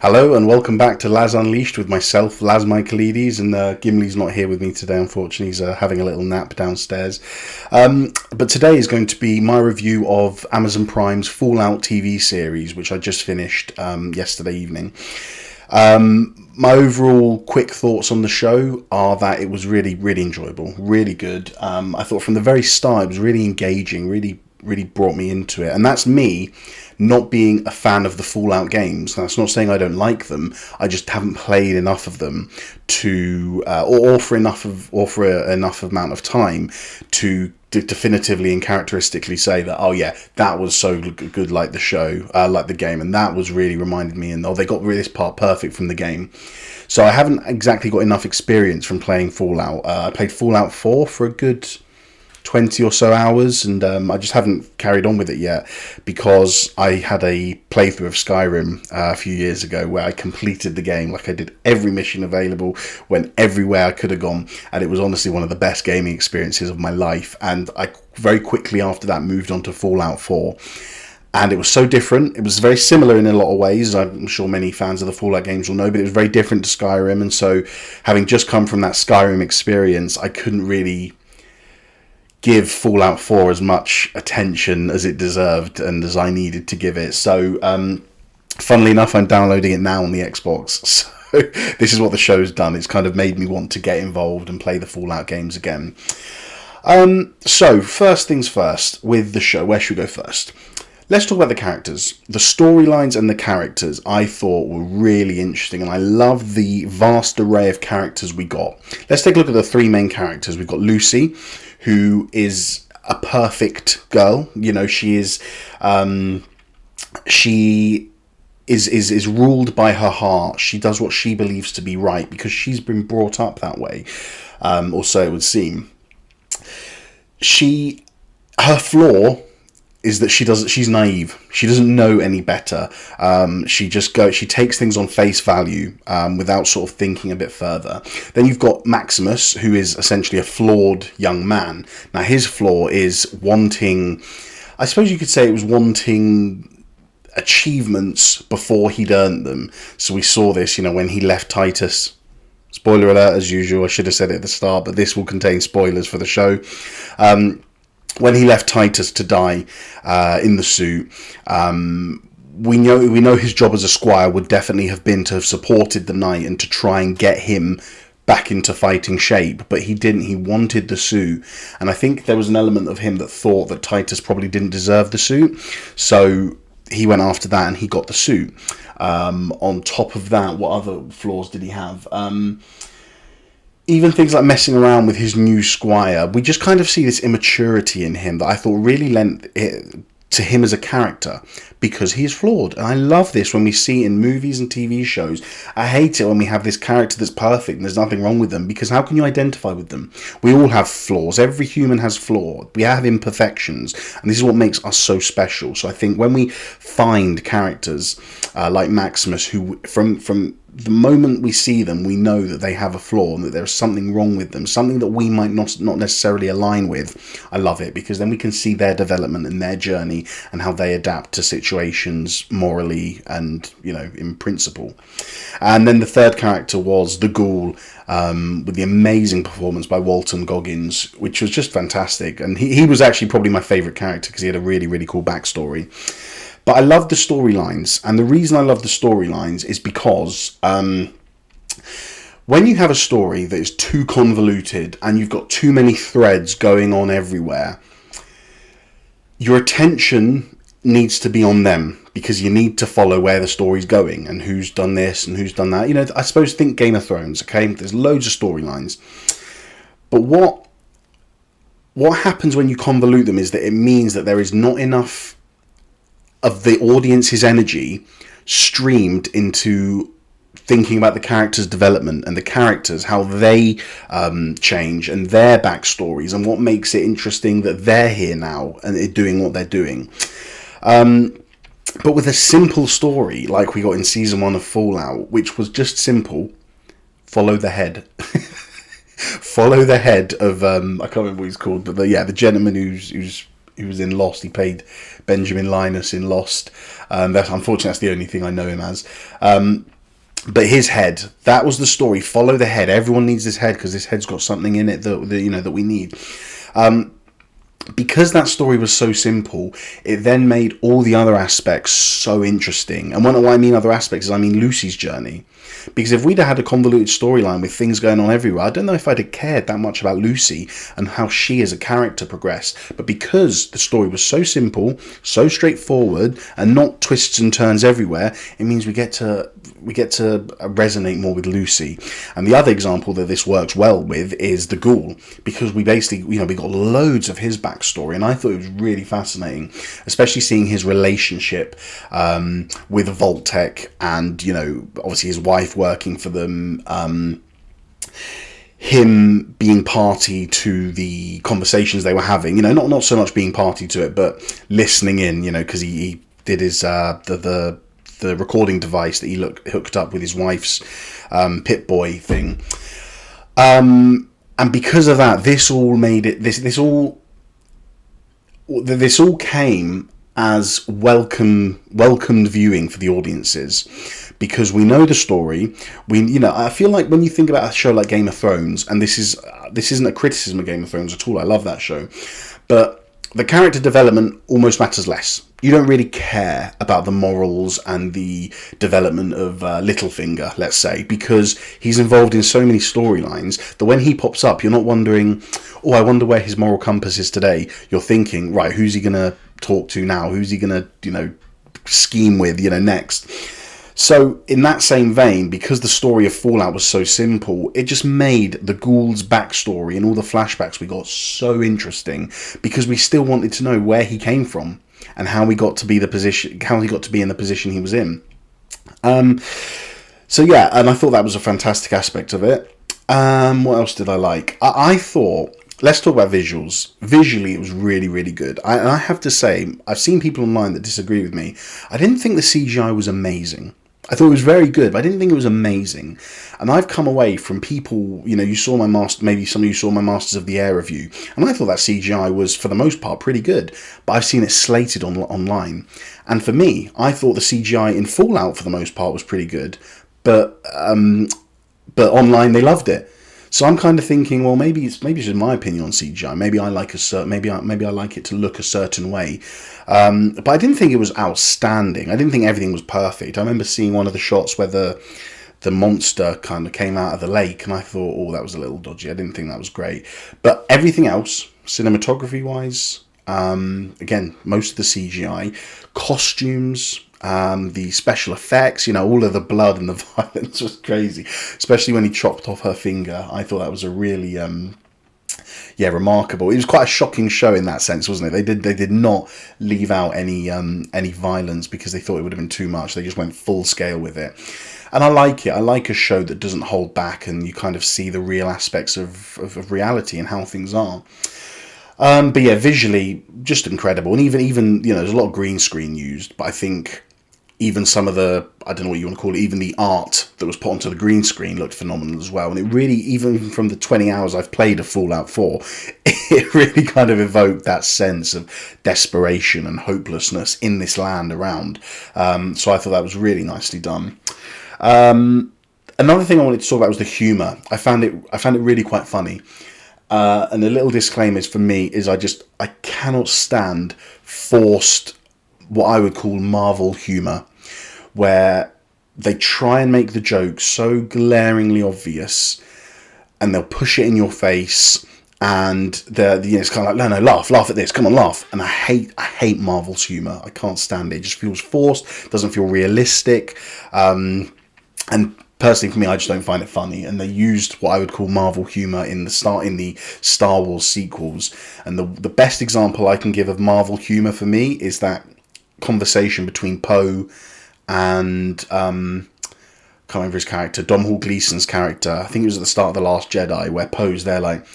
Hello and welcome back to Laz Unleashed with myself, Laz Michaelides, and Gimli's not here with me today, unfortunately. He's having a little nap downstairs. But today is going to be my review of Amazon Prime's Fallout TV series, which I just finished yesterday evening. My overall quick thoughts on the show are that it was really, really enjoyable, really good. I thought from the very start it was really engaging, really brought me into it. And that's me not being a fan of the Fallout games. That's not saying I don't like them. I just haven't played enough of them to, or for enough amount of time to definitively and characteristically say that, oh yeah, that was so good, like the show, like the game, and that was really reminded me, and they got this part perfect from the game. So I haven't exactly got enough experience from playing Fallout. I played Fallout 4 for a good 20 or so hours, and I just haven't carried on with it yet because I had a playthrough of Skyrim a few years ago where I completed the game. Like, I did every mission available, went everywhere I could have gone, and it was honestly one of the best gaming experiences of my life. And I very quickly after that moved on to Fallout 4. And it was so different. It was very similar in a lot of ways. I'm sure many fans of the Fallout games will know, but it was very different to Skyrim. And so, having just come from that Skyrim experience, I couldn't really give Fallout 4 as much attention as it deserved and as I needed to give it. So, funnily enough, I'm downloading it now on the Xbox. So, this is what the show's done. It's kind of made me want to get involved and play the Fallout games again. So, first things first, with the show, where should we go first? Let's talk about the characters. The storylines and the characters I thought were really interesting, and I love the vast array of characters we got. Let's take a look at the three main characters. We've got Lucy, who is a perfect girl. You know, she is ruled by her heart. She does what she believes to be right because she's been brought up that way, or so it would seem. Her flaw is that she's naive. She doesn't know any better. She takes things on face value without sort of thinking a bit further. Then you've got Maximus, who is essentially a flawed young man. Now, his flaw is wanting, I suppose you could say it was wanting achievements before he'd earned them. So we saw this, when he left Titus. Spoiler alert, as usual. I should have said it at the start, but this will contain spoilers for the show. When he left Titus to die in the suit, we know his job as a squire would definitely have been to have supported the knight and to try and get him back into fighting shape, but he didn't. He wanted the suit, and I think there was an element of him that thought that Titus probably didn't deserve the suit, so he went after that and he got the suit. On top of that, what other flaws did he have? Even things like messing around with his new squire, we just kind of see this immaturity in him that I thought really lent it to him as a character, because he is flawed. And I love this when we see in movies and TV shows. I hate it when we have this character that's perfect and there's nothing wrong with them, because how can you identify with them? We all have flaws. Every human has flaws. We have imperfections, and this is what makes us so special. So I think when we find characters like Maximus, who from the moment we see them, we know that they have a flaw and that there's something wrong with them, something that we might not necessarily align with. I love it, because then we can see their development and their journey and how they adapt to situations morally and, in principle. And then the third character was the Ghoul, with the amazing performance by Walton Goggins, which was just fantastic. And he was actually probably my favourite character because he had a really, really cool backstory. But I love the storylines, and the reason I love the storylines is because when you have a story that is too convoluted and you've got too many threads going on everywhere, your attention needs to be on them, because you need to follow where the story's going and who's done this and who's done that. I suppose think Game of Thrones, okay? There's loads of storylines. But what happens when you convolute them is that it means that there is not enough of the audience's energy streamed into thinking about the characters' development and the characters, how they change and their backstories, and what makes it interesting that they're here now and doing what they're doing. But with a simple story like we got in season 1 of Fallout, which was just simple, follow the head. Follow the head of I can't remember what he's called, but the gentleman who's was in Lost. He played Benjamin Linus in Lost. Unfortunately, that's the only thing I know him as. But his head, that was the story. Follow the head. Everyone needs this head because this head's got something in it that we need. Because that story was so simple, it then made all the other aspects so interesting. And what I mean other aspects is I mean Lucy's journey. Because if we'd had a convoluted storyline with things going on everywhere, I don't know if I'd have cared that much about Lucy and how she as a character progressed. But because the story was so simple, so straightforward, and not twists and turns everywhere, it means we get to resonate more with Lucy. And the other example that this works well with is the Ghoul, because we basically, we got loads of his backstory, and I thought it was really fascinating, especially seeing his relationship with Vault-Tec and, obviously his wife working for them, him being party to the conversations they were having, not so much being party to it, but listening in, because he did his the recording device that he hooked up with his wife's Pip-Boy thing, and because of that, this all made it this all came as welcomed viewing for the audiences, because we know the story. I feel like when you think about a show like Game of Thrones, and this isn't a criticism of Game of Thrones at all, I love that show, but the character development almost matters less. You don't really care about the morals and the development of Littlefinger, let's say, because he's involved in so many storylines that when he pops up, you're not wondering, oh, I wonder where his moral compass is today. You're thinking, right, who's he going to talk to now? Who's he going to, scheme with, next? So in that same vein, because the story of Fallout was so simple, it just made the Ghoul's backstory and all the flashbacks we got so interesting, because we still wanted to know where he came from and how he got to be in the position he was in. So yeah, and I thought that was a fantastic aspect of it. What else did I like? I thought, let's talk about visuals. Visually, it was really, really good. I have to say, I've seen people online that disagree with me. I didn't think the CGI was amazing. I thought it was very good, but I didn't think it was amazing. And I've come away from people, you saw my maybe some of you saw my Masters of the Air review, and I thought that CGI was, for the most part, pretty good. But I've seen it slated online. And for me, I thought the CGI in Fallout, for the most part, was pretty good. But online, they loved it. So I'm kind of thinking, well, maybe it's just my opinion on CGI. Maybe I like maybe I like it to look a certain way. But I didn't think it was outstanding. I didn't think everything was perfect. I remember seeing one of the shots where the monster kind of came out of the lake, and I thought, oh, that was a little dodgy. I didn't think that was great. But everything else, cinematography wise, again, most of the CGI, costumes, the special effects, all of the blood and the violence was crazy, especially when he chopped off her finger. I thought that was a really remarkable. It was quite a shocking show in that sense, wasn't it? They did not leave out any violence because they thought it would have been too much. They just went full scale with it, and I like it. I like a show that doesn't hold back, and you kind of see the real aspects of reality and how things are. But yeah, visually just incredible, and even there's a lot of green screen used, but I think even some of the, I don't know what you want to call it, even the art that was put onto the green screen looked phenomenal as well. And it really, even from the 20 hours I've played of Fallout 4, it really kind of evoked that sense of desperation and hopelessness in this land around. So I thought that was really nicely done. Another thing I wanted to talk about was the humour. I found it really quite funny. And the little disclaimer is, for me, is I cannot stand forced, what I would call Marvel humour, where they try and make the joke so glaringly obvious, and they'll push it in your face, and it's kind of like, no, laugh at this, come on, laugh. And I hate Marvel's humour. I can't stand it. It just feels forced, doesn't feel realistic, and personally, for me, I just don't find it funny. And they used what I would call Marvel humour in the Star Wars sequels. And the best example I can give of Marvel humour for me is that conversation between Poe and can't remember his character, Domhnall Gleeson's character. I think it was at the start of The Last Jedi, where Poe's there like, "Are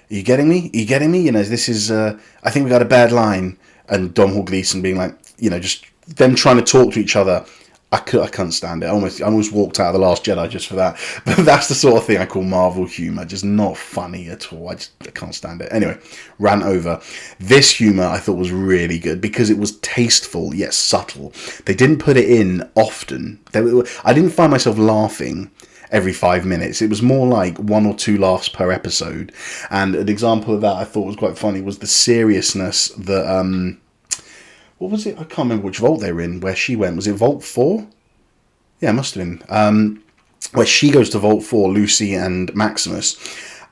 you getting me? Are you getting me? This is I think we got a bad line." And Domhnall Gleeson being like, just them trying to talk to each other. I couldn't stand it. I almost walked out of The Last Jedi just for that. But that's the sort of thing I call Marvel humour. Just not funny at all. I can't stand it. Anyway, rant over. This humour I thought was really good because it was tasteful yet subtle. They didn't put it in often. I didn't find myself laughing every 5 minutes. It was more like 1 or 2 laughs per episode. And an example of that I thought was quite funny was the seriousness that... what was it? I can't remember which vault they were in, where she went. Was it Vault 4? Yeah, it must have been. Where she goes to Vault 4, Lucy and Maximus,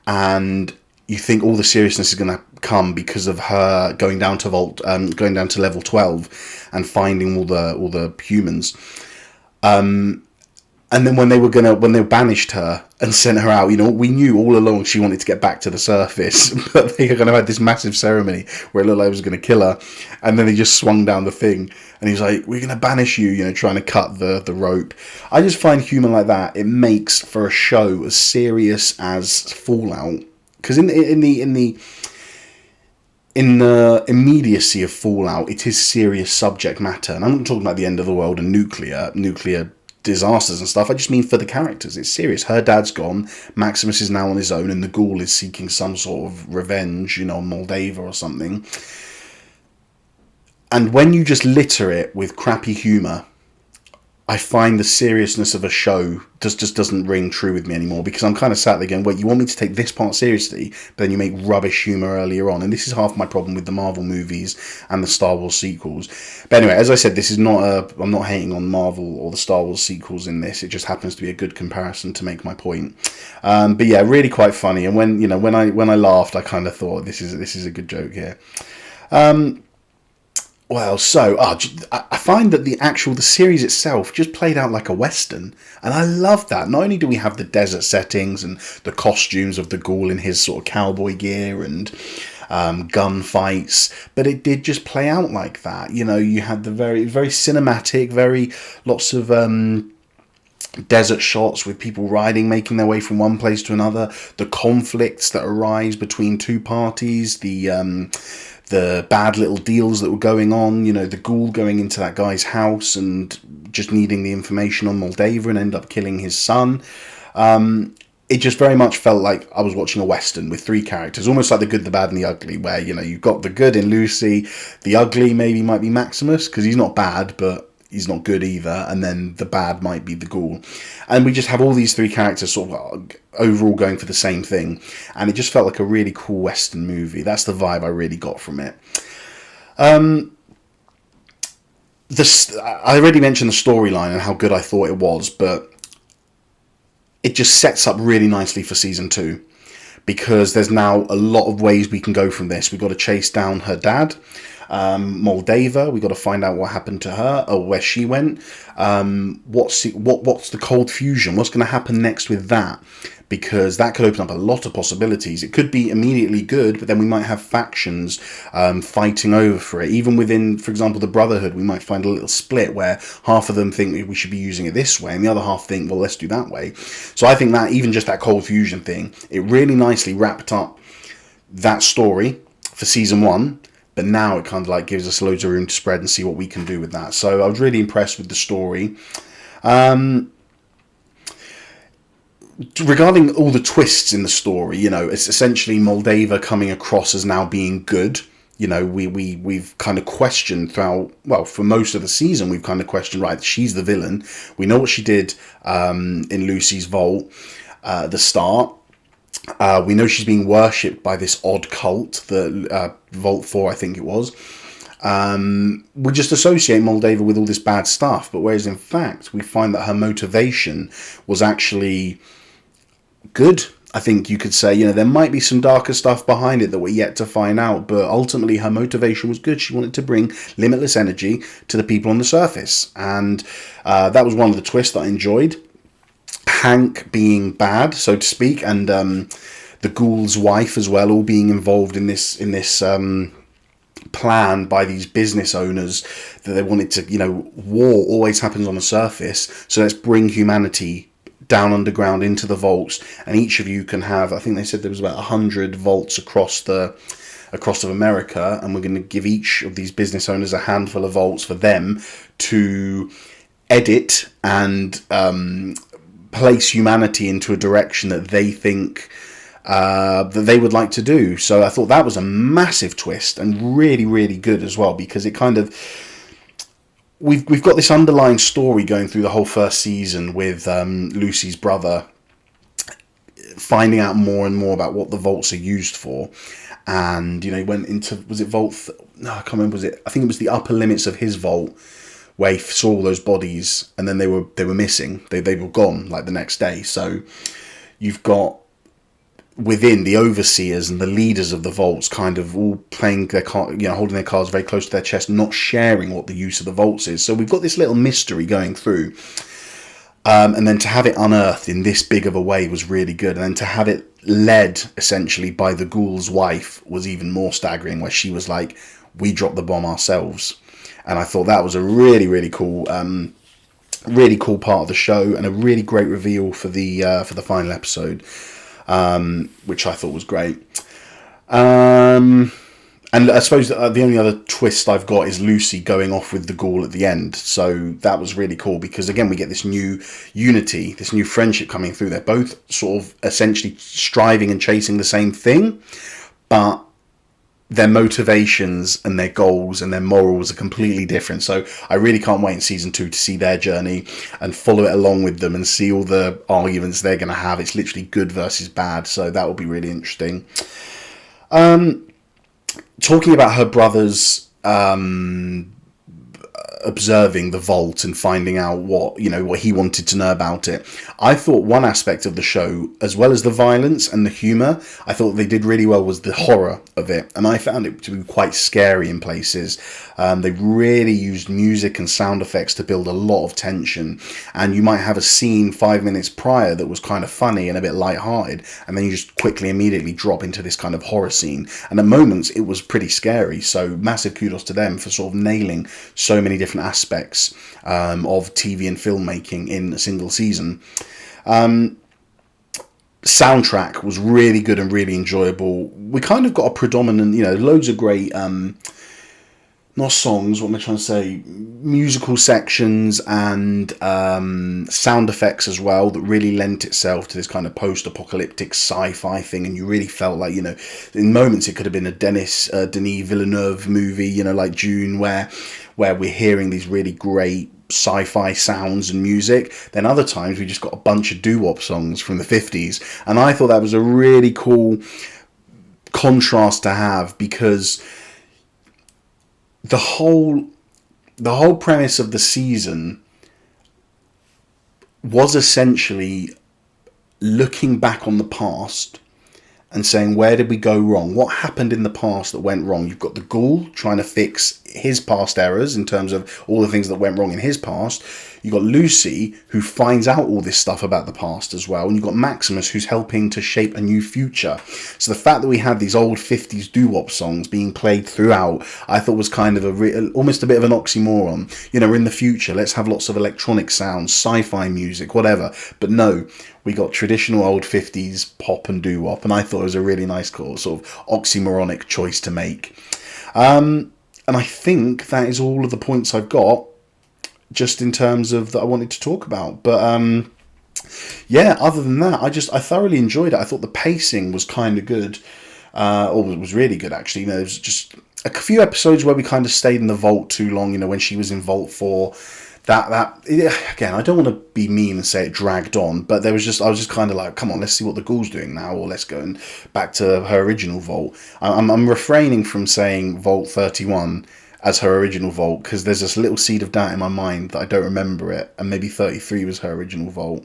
and you think all the seriousness is going to come because of her going down to level 12 and finding all the humans. And then when they banished her and sent her out, we knew all along she wanted to get back to the surface, but they kind of had this massive ceremony where it looked like it was going to kill her, and then they just swung down the thing, and he's like, "We're going to banish you," trying to cut the rope. I just find humour like that, it makes for a show as serious as Fallout, because in the immediacy of Fallout, it is serious subject matter, and I'm not talking about the end of the world and nuclear disasters and stuff. I just mean for the characters, it's serious. Her dad's gone, Maximus is now on his own, and the ghoul is seeking some sort of revenge, on Moldava or something. And when you just litter it with crappy humour, I find the seriousness of a show just doesn't ring true with me anymore, because I'm kind of sat there going, wait, you want me to take this part seriously, but then you make rubbish humour earlier on. And this is half my problem with the Marvel movies and the Star Wars sequels. But anyway, as I said, this is I'm not hating on Marvel or the Star Wars sequels in this. It just happens to be a good comparison to make my point. But yeah, really quite funny. And when I laughed, I kind of thought this is a good joke here. Well, so I find that the series itself just played out like a Western, and I love that. Not only do we have the desert settings and the costumes of the ghoul in his sort of cowboy gear and gunfights, but it did just play out like that. You had the very, very cinematic, lots of desert shots with people riding, making their way from one place to another, the conflicts that arise between two parties, the bad little deals that were going on, the ghoul going into that guy's house and just needing the information on Moldava and end up killing his son. It just very much felt like I was watching a Western with 3 characters, almost like the good, the bad, and the ugly, where, you've got the good in Lucy, the ugly maybe might be Maximus, because he's not bad, but he's not good either, and then the bad might be the ghoul. And we just have all these 3 characters sort of overall going for the same thing, and it just felt like a really cool Western movie. That's the vibe I really got from it. I already mentioned the storyline and how good I thought it was, but it just sets up really nicely for season 2, because there's now a lot of ways we can go from this. We've got to chase down her dad, Moldava. We got to find out what happened to her or where she went. What's the cold fusion? What's going to happen next with that? Because that could open up a lot of possibilities. It could be immediately good, but then we might have factions fighting over for it. Even within, for example, the Brotherhood, we might find a little split where half of them think we should be using it this way, and the other half think, well, let's do that way. So I think that even just that cold fusion thing, it really nicely wrapped up that story for season 1. But now it kind of like gives us loads of room to spread and see what we can do with that. So I was really impressed with the story. Regarding all the twists in the story, it's essentially Moldava coming across as now being good. We've kind of questioned throughout, well, for most of the season, we've kind of questioned, right, she's the villain. We know what she did in Lucy's vault at the start. We know she's being worshipped by this odd cult, the Vault 4, I think it was. We just associate Moldava with all this bad stuff, but whereas in fact we find that her motivation was actually good. I think you could say, there might be some darker stuff behind it that we're yet to find out, but ultimately her motivation was good. She wanted to bring limitless energy to the people on the surface, and that was one of the twists that I enjoyed. Hank being bad, so to speak, and the ghoul's wife as well, all being involved in this plan by these business owners that they wanted to, war always happens on the surface, so let's bring humanity down underground into the vaults, and each of you can have, I think they said there was about 100 vaults across of America, and we're going to give each of these business owners a handful of vaults for them to edit and place humanity into a direction that they think that they would like to do. So I thought that was a massive twist and really, really good as well, because it kind of, we've got this underlying story going through the whole first season with Lucy's brother finding out more and more about what the vaults are used for. And, you know, he went into, was it vault? No, I can't remember. Was it? I think it was the upper limits of his vault where he saw all those bodies, and then they were missing. They were gone like the next day. So you've got within the overseers and the leaders of the vaults kind of all playing their card, you know, holding their cards very close to their chest, not sharing what the use of the vaults is. So we've got this little mystery going through. And then to have it unearthed in this big of a way was really good. And then to have it led essentially by the ghoul's wife was even more staggering, where she was like, we dropped the bomb ourselves. And I thought that was a really, really cool part of the show, and a really great reveal for the final episode, which I thought was great. And I suppose the only other twist I've got is Lucy going off with the ghoul at the end. So that was really cool, because again, we get this new unity, this new friendship coming through. They're both sort of essentially striving and chasing the same thing, but their motivations and their goals and their morals are completely different. So I really can't wait in season 2 to see their journey and follow it along with them and see all the arguments they're going to have. It's literally good versus bad. So that will be really interesting. Talking about her brother's observing the vault and finding out what he wanted to know about it, I thought one aspect of the show, as well as the violence and the humour, I thought they did really well, was the horror of it. And I found it to be quite scary in places. They really used music and sound effects to build a lot of tension, and you might have a scene 5 minutes prior that was kind of funny and a bit light-hearted, and then you just quickly immediately drop into this kind of horror scene, and at moments it was pretty scary. So massive kudos to them for sort of nailing so many different aspects of TV and filmmaking in a single season. Soundtrack was really good and really enjoyable. We kind of got a predominant, loads of great not songs, what am I trying to say, musical sections and sound effects as well, that really lent itself to this kind of post-apocalyptic sci-fi thing. And you really felt like, in moments it could have been a Denis Villeneuve movie, like Dune, where we're hearing these really great sci-fi sounds and music. Then other times we just got a bunch of doo-wop songs from the 50s. And I thought that was a really cool contrast to have, because the whole premise of the season was essentially looking back on the past and saying, where did we go wrong? What happened in the past that went wrong? You've got the ghoul trying to fix his past errors in terms of all the things that went wrong in his past. You've got Lucy, who finds out all this stuff about the past as well. And you've got Maximus, who's helping to shape a new future. So the fact that we had these old 50s doo-wop songs being played throughout, I thought was kind of almost a bit of an oxymoron. We're in the future, let's have lots of electronic sounds, sci-fi music, whatever. But no, we got traditional old 50s pop and doo-wop. And I thought it was a really nice sort of oxymoronic choice to make. And I think that is all of the points I've got, just in terms of that I wanted to talk about. But other than that, I thoroughly enjoyed it. I thought the pacing was kind of good, or it was really good actually. There was just a few episodes where we kind of stayed in the vault too long. When she was in Vault 4, that again, I don't want to be mean and say it dragged on, but I was just kind of like, come on, let's see what the ghoul's doing now, or let's go and back to her original vault. I'm refraining from saying Vault 31 as her original vault, because there's this little seed of doubt in my mind that I don't remember it, and maybe 33 was her original vault.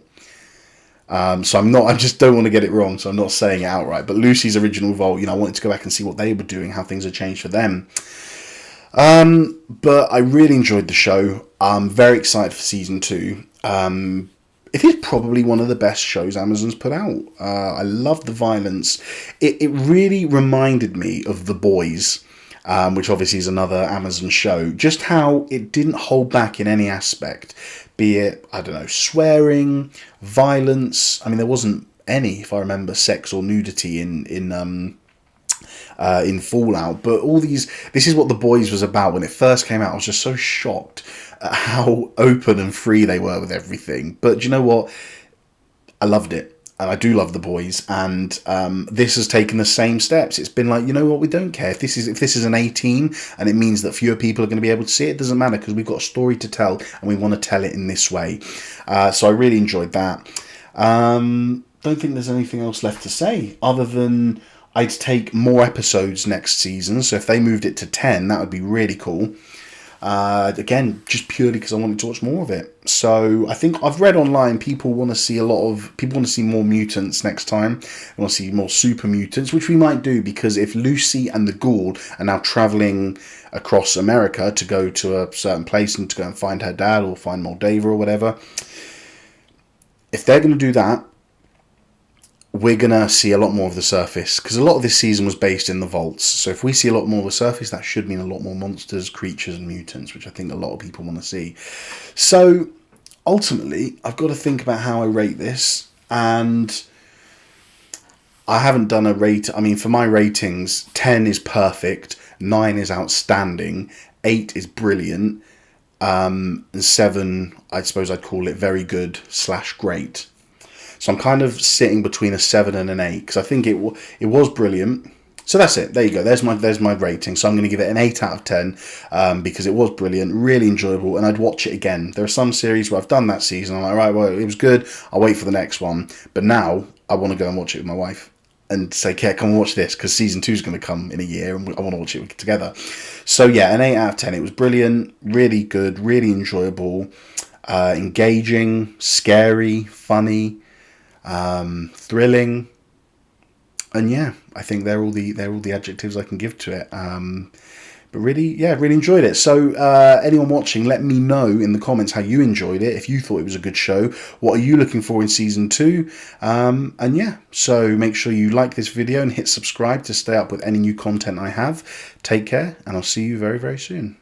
So I just don't want to get it wrong, so I'm not saying it outright. But Lucy's original vault, I wanted to go back and see what they were doing, how things had changed for them. But I really enjoyed the show. I'm very excited for season 2. It is probably one of the best shows Amazon's put out. I love the violence. It really reminded me of The Boys, which obviously is another Amazon show. Just how it didn't hold back in any aspect, be it, swearing, violence. I mean, there wasn't any, if I remember, sex or nudity in in Fallout. But all these, this is what The Boys was about. When it first came out, I was just so shocked at how open and free they were with everything. But do you know what? I loved it. And I do love The Boys, and this has taken the same steps. It's been like, you know what, we don't care if this is an 18, and it means that fewer people are going to be able to see it. It doesn't matter, because we've got a story to tell, and we want to tell it in this way. So I really enjoyed that. Don't think there's anything else left to say other than I'd take more episodes next season. So if they moved it to 10, that would be really cool. Again, just purely because I wanted to watch more of it. So I think I've read online people want to see more mutants next time. They want to see more super mutants, which we might do, because if Lucy and the Ghoul are now travelling across America to go to a certain place and to go and find her dad or find Moldava or whatever, if they're going to do that, we're going to see a lot more of the surface, because a lot of this season was based in the vaults. So if we see a lot more of the surface, that should mean a lot more monsters, creatures and mutants, which I think a lot of people want to see. So ultimately, I've got to think about how I rate this, and I haven't done a rate. I mean, for my ratings, 10 is perfect, 9 is outstanding, 8 is brilliant, and 7, I suppose I'd call it very good / great. So I'm kind of sitting between a 7 and an 8, because I think it was brilliant. So that's it. There you go. There's my rating. So I'm going to give it an 8 out of 10 because it was brilliant, really enjoyable, and I'd watch it again. There are some series where I've done that season, I'm like, right, well, it was good, I'll wait for the next one. But now I want to go and watch it with my wife and say, okay, come and watch this, because season 2 is going to come in a year and I want to watch it together. So yeah, an 8 out of 10. It was brilliant, really good, really enjoyable, engaging, scary, funny, thrilling, and yeah, I think they're all the adjectives I can give to it. But really, yeah, really enjoyed it. So anyone watching, let me know in the comments how you enjoyed it, if you thought it was a good show. What are you looking for in season 2? And yeah, so make sure you like this video and hit subscribe to stay up with any new content I have. Take care, and I'll see you very, very soon.